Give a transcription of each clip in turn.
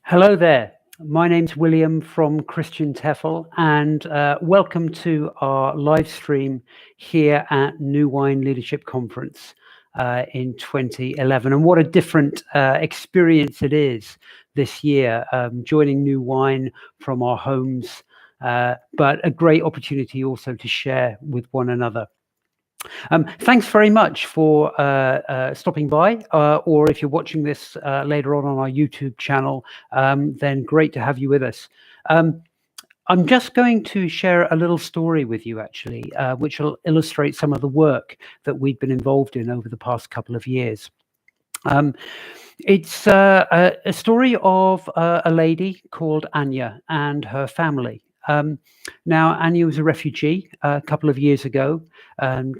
Hello there. My name's William from Christian TEFL, and welcome to our live stream here at New Wine Leadership Conference in 2011. And what a different experience it is this year, joining New Wine from our homes, but a great opportunity also to share with one another. Thanks very much for stopping by, or if you're watching this later on our YouTube channel, then great to have you with us. I'm just going to share a little story with you, actually, which will illustrate some of the work that we've been involved in over the past couple of years. It's a story of a lady called Anya and her family. Now, Anya was a refugee a couple of years ago,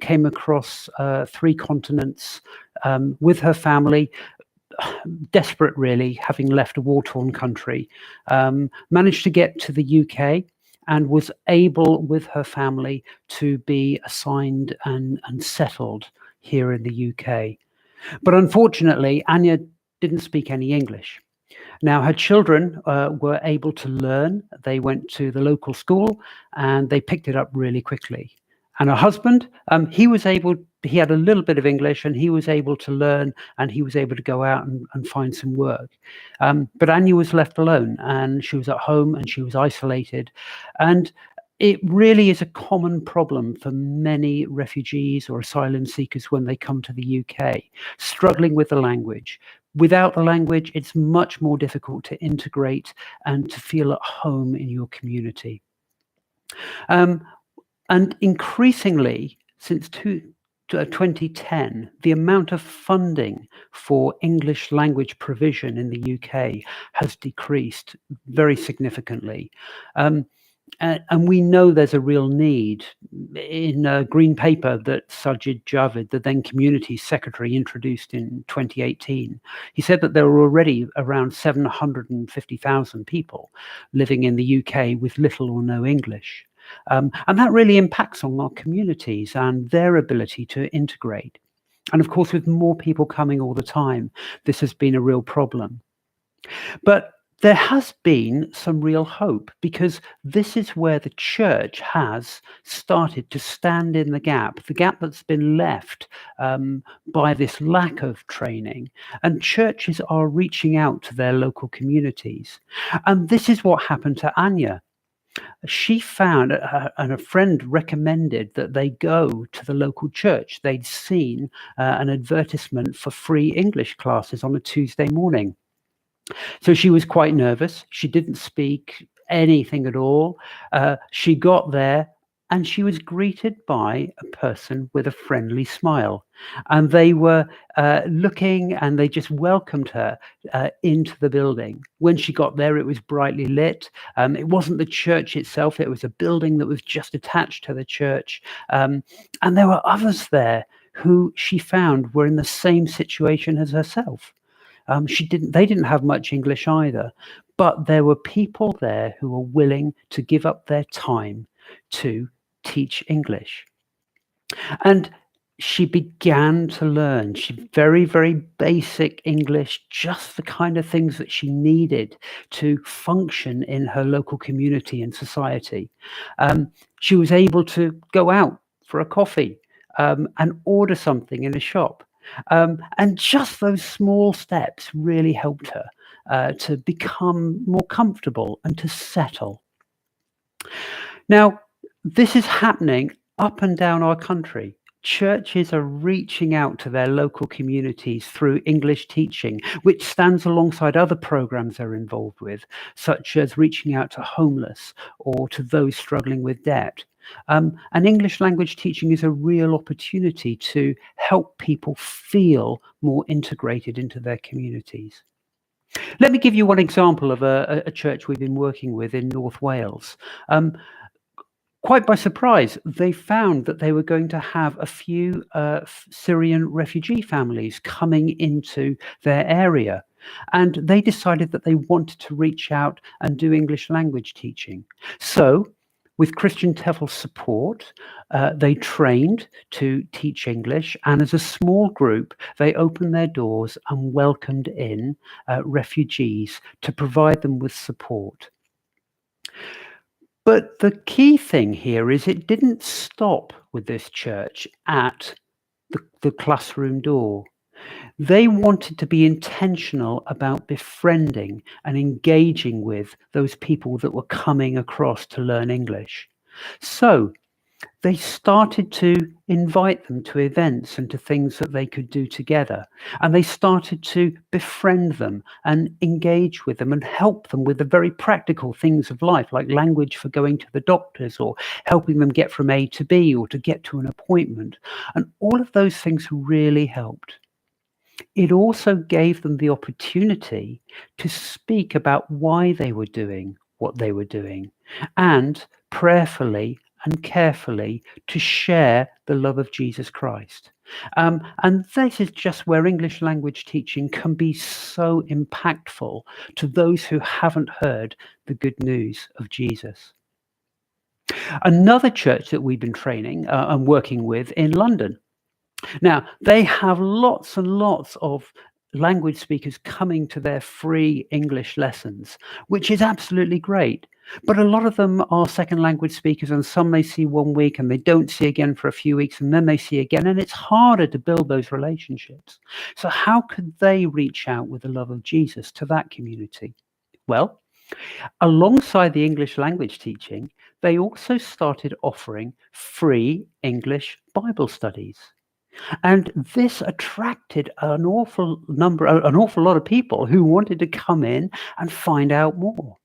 came across 3 continents with her family, desperate really, having left a war-torn country, managed to get to the UK and was able with her family to be assigned and settled here in the UK. But unfortunately, Anya didn't speak any English. Now, her children were able to learn. They went to the local school and they picked it up really quickly. And her husband, he had a little bit of English and he was able to learn and he was able to go out and find some work. But Anya was left alone and she was at home and she was isolated. And it really is a common problem for many refugees or asylum seekers when they come to the UK, struggling with the language. Without the language, it's much more difficult to integrate and to feel at home in your community. And increasingly, since 2010, the amount of funding for English language provision in the UK has decreased very significantly. And we know there's a real need. In a green paper that Sajid Javid, the then Communities Secretary, introduced in 2018, he said that there were already around 750,000 people living in the UK with little or no English. And that really impacts on our communities and their ability to integrate. And of course, with more people coming all the time, this has been a real problem. But there has been some real hope, because this is where the church has started to stand in the gap that's been left by this lack of training. And churches are reaching out to their local communities. And this is what happened to Anya. She found, and a friend recommended, that they go to the local church. They'd seen an advertisement for free English classes on a Tuesday morning. So she was quite nervous. She didn't speak anything at all. She got there and she was greeted by a person with a friendly smile. And they were looking and they just welcomed her into the building. When she got there, it was brightly lit. It wasn't the church itself. It was a building that was just attached to the church. And there were others there who she found were in the same situation as herself. They didn't have much English either, but there were people there who were willing to give up their time to teach English. And she began to learn. Very, very basic English, just the kind of things that she needed to function in her local community and society. She was able to go out for a coffee and order something in a shop. And just those small steps really helped her to become more comfortable and to settle. Now, this is happening up and down our country. Churches are reaching out to their local communities through English teaching, which stands alongside other programs they're involved with, such as reaching out to homeless or to those struggling with debt. And English language teaching is a real opportunity to help people feel more integrated into their communities. Let me give you one example of a church we've been working with in North Wales. Quite by surprise, they found that they were going to have a few Syrian refugee families coming into their area. And they decided that they wanted to reach out and do English language teaching. So With Christian TEFL support, they trained to teach English, and as a small group, they opened their doors and welcomed in refugees to provide them with support. But the key thing here is it didn't stop with this church at the classroom door. They wanted to be intentional about befriending and engaging with those people that were coming across to learn English. So they started to invite them to events and to things that they could do together. And they started to befriend them and engage with them and help them with the very practical things of life, like language for going to the doctors or helping them get from A to B or to get to an appointment. And all of those things really helped. It also gave them the opportunity to speak about why they were doing what they were doing, and prayerfully and carefully to share the love of Jesus Christ. And this is just where English language teaching can be so impactful to those who haven't heard the good news of Jesus. Another church that we've been training and working with in London. Now, they have lots and lots of language speakers coming to their free English lessons, which is absolutely great. But a lot of them are second language speakers, and some they see 1 week and they don't see again for a few weeks, and then they see again, and it's harder to build those relationships. So how could they reach out with the love of Jesus to that community? Well, alongside the English language teaching, they also started offering free English Bible studies. And this attracted an awful lot of people who wanted to come in and find out more.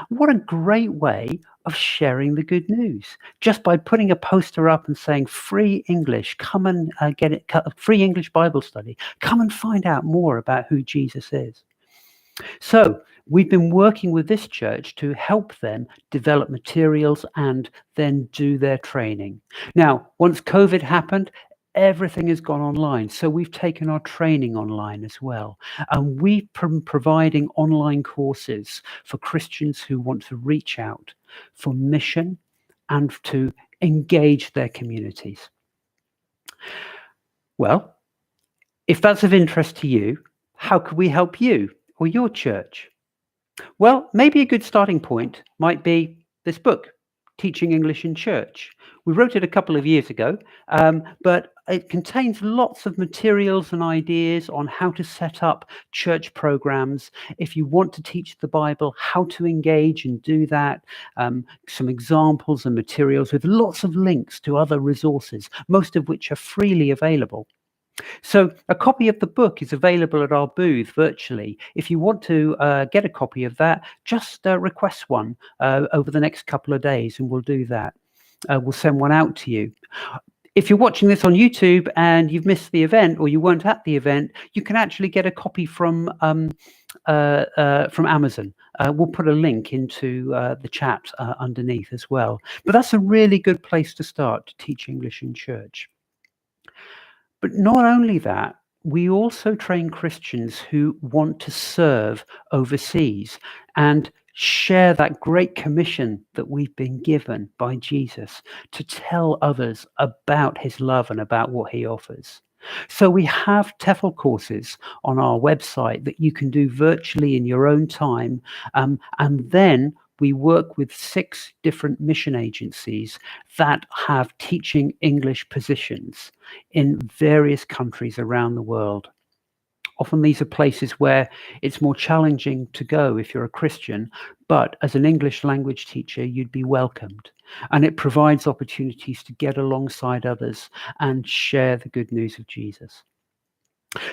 What a great way of sharing the good news, just by putting a poster up and saying free English, come and get it, free English Bible study, come and find out more about who Jesus is. So we've been working with this church to help them develop materials and then do their training. Now, once COVID happened, everything has gone online. So we've taken our training online as well. And we've been providing online courses for Christians who want to reach out for mission and to engage their communities. Well, if that's of interest to you, how could we help you or your church? Well, maybe a good starting point might be this book, Teaching English in Church. We wrote it a couple of years ago, but it contains lots of materials and ideas on how to set up church programs. If you want to teach the Bible, how to engage and do that, some examples and materials with lots of links to other resources, most of which are freely available. So a copy of the book is available at our booth virtually. If you want to get a copy of that, just request one over the next couple of days, and we'll do that. We'll send one out to you. If you're watching this on YouTube and you've missed the event or you weren't at the event, you can actually get a copy from Amazon. We'll put a link into the chat underneath as well. But that's a really good place to start to teach English in church. But not only that, we also train Christians who want to serve overseas and share that great commission that we've been given by Jesus to tell others about his love and about what he offers. So we have TEFL courses on our website that you can do virtually in your own time, and then we work with 6 different mission agencies that have teaching English positions in various countries around the world. Often these are places where it's more challenging to go if you're a Christian, but as an English language teacher, you'd be welcomed. And it provides opportunities to get alongside others and share the good news of Jesus.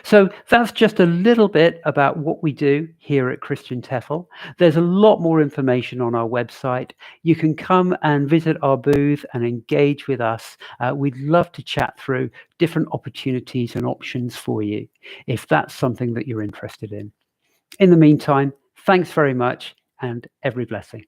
So that's just a little bit about what we do here at Christian TEFL. There's a lot more information on our website. You can come and visit our booth and engage with us. We'd love to chat through different opportunities and options for you, if that's something that you're interested in. In the meantime, thanks very much, and every blessing.